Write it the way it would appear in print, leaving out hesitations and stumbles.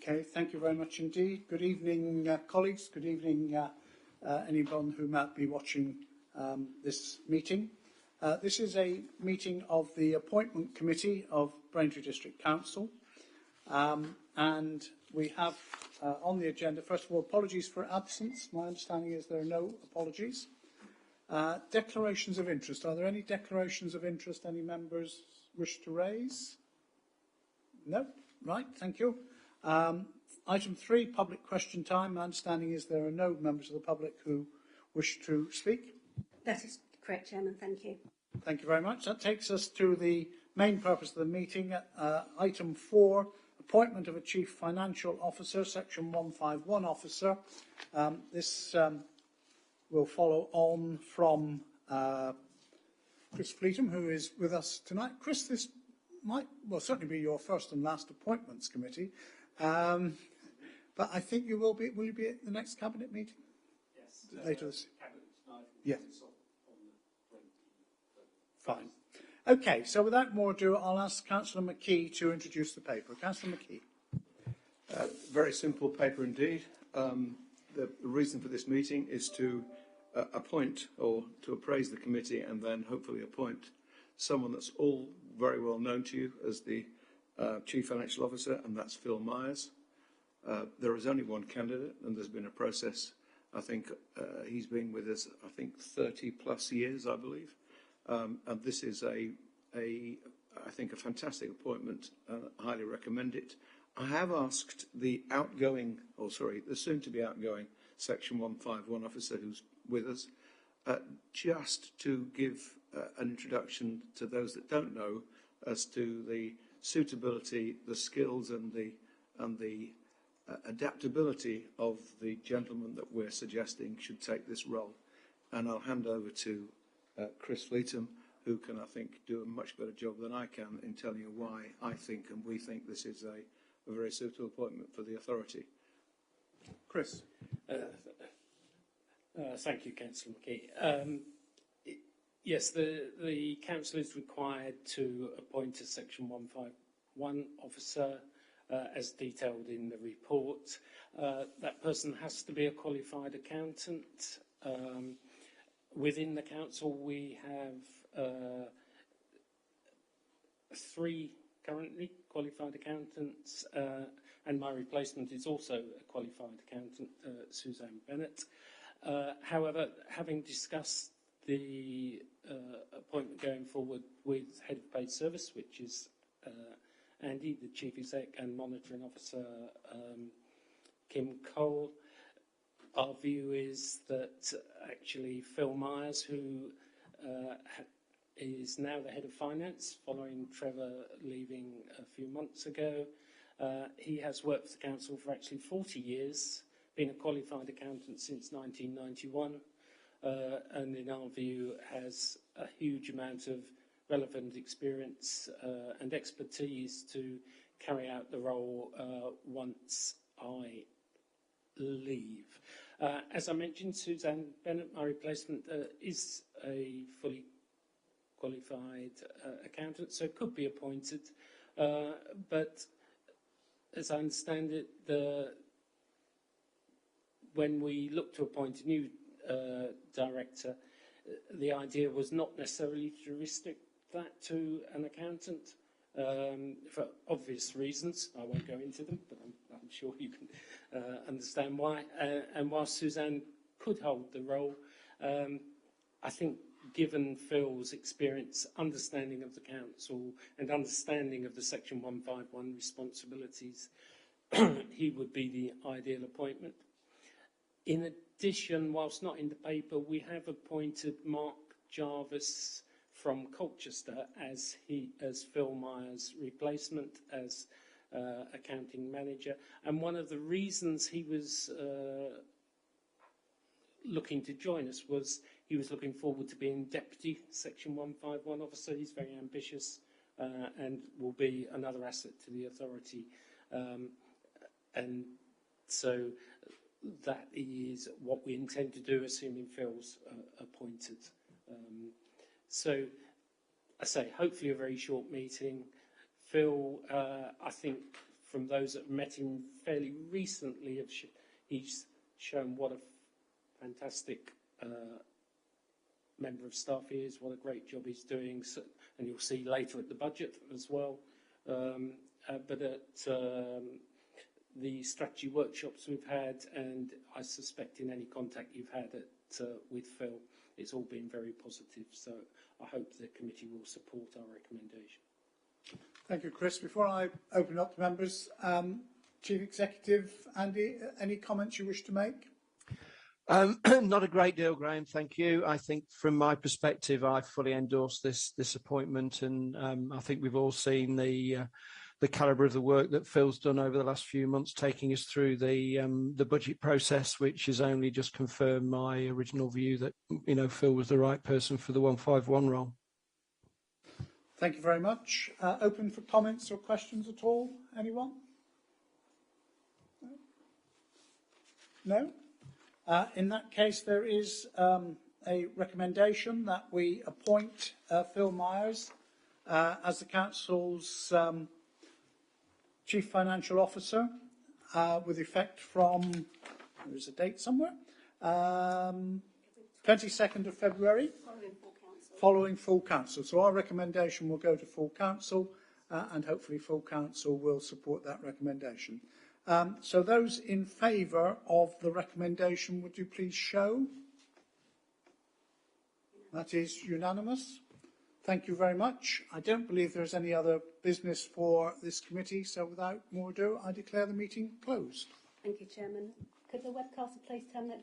Okay, thank you very much indeed. Good evening, colleagues. Good evening, anyone who might be watching this meeting. This is a meeting of the Appointment Committee of Braintree District Council. And we have on the agenda, first of all, apologies for absence. My understanding is there are no apologies. Declarations of interest. Are there any declarations of interest any members wish to raise? No? Right, thank you. Item 3, public question time. My understanding is there are no members of the public who wish to speak. That is correct, Chairman. Thank you. Thank you very much. That takes us to the main purpose of the meeting. Item 4, appointment of a Chief Financial Officer, Section 151 officer. This will follow on from Chris Fleetham, who is with us tonight. Chris, this might certainly be your first and last appointments committee, but I think you will be. Will you be at the next cabinet meeting? Yes. Later this. Cabinet tonight. Yeah. On the 20th. Fine. Okay. So without more ado, I'll ask Councillor McKee to introduce the paper. Councillor McKee. Very simple paper indeed. The reason for this meeting is to appoint or to appraise the committee and then hopefully appoint someone that's all very well known to you as the Chief Financial Officer, and that's Phil Myers. There is only one candidate, and there's been a process. I think he's been with us, 30 plus years, I believe. And this is I think, a fantastic appointment. Highly recommend it. I have asked the soon-to-be outgoing Section 151 officer who's with us, just to give an introduction to those that don't know as to the suitability, the skills and the adaptability of the gentleman that we're suggesting should take this role. And I'll hand over to Chris Fleetham, who can, I think, do a much better job than I can in telling you why I think and we think this is a very suitable appointment for the authority. Chris. Thank you, Councillor McKee. Yes, the Council is required to appoint a Section 151 officer, as detailed in the report. That person has to be a qualified accountant. Within the Council, we have 3 currently qualified accountants, and my replacement is also a qualified accountant, Suzanne Bennett. However, having discussed the appointment going forward with Head of Paid Service, which is Andy, the Chief Exec, and Monitoring Officer Kim Cole, our view is that actually Phil Myers, who is now the Head of Finance following Trevor leaving a few months ago, he has worked for the Council for actually 40 years, been a qualified accountant since 1991, and in our view has a huge amount of relevant experience and expertise to carry out the role once I leave. As I mentioned, Suzanne Bennett, my replacement, is a fully qualified accountant, so could be appointed. But as I understand it, when we look to appoint a new director, the idea was not necessarily to restrict that to an accountant for obvious reasons. I won't go into them, but I'm sure you can understand why. And while Suzanne could hold the role, I think given Phil's experience, understanding of the Council and understanding of the Section 151 responsibilities, he would be the ideal appointment. In addition, whilst not in the paper, we have appointed Mark Jarvis from Colchester as Phil Myers' replacement as accounting manager. And one of the reasons he was looking to join us was he was looking forward to being Deputy Section 151 officer. He's very ambitious and will be another asset to the authority. And so that is what we intend to do, assuming Phil's appointed. So, I say, hopefully a very short meeting. Phil, I think from those that have met him fairly recently, he's shown what a fantastic member of staff he is, what a great job he's doing, so, and you'll see later at the budget as well. But at the strategy workshops we've had, and I suspect in any contact you've had with Phil, it's all been very positive. So I hope the committee will support our recommendation. Thank you, Chris. Before I open up to members, Chief Executive Andy, any comments you wish to make? Not a great deal, Graham. Thank you. I think from my perspective, I fully endorse this appointment, and I think we've all seen the calibre of the work that Phil's done over the last few months, taking us through the budget process, which has only just confirmed my original view that Phil was the right person for the 151 role. Thank you very much. Open for comments or questions at all? Anyone? No? In that case, there is a recommendation that we appoint Phil Myers as the Council's Chief Financial Officer with effect from, there is a date somewhere, 22nd of February. Following full council. So our recommendation will go to full council and hopefully full council will support that recommendation. So those in favour of the recommendation, would you please show? That is unanimous. Thank you very much. I don't believe there is any other business for this committee, so without more ado, I declare the meeting closed. Thank you, Chairman. Could the webcaster please terminate?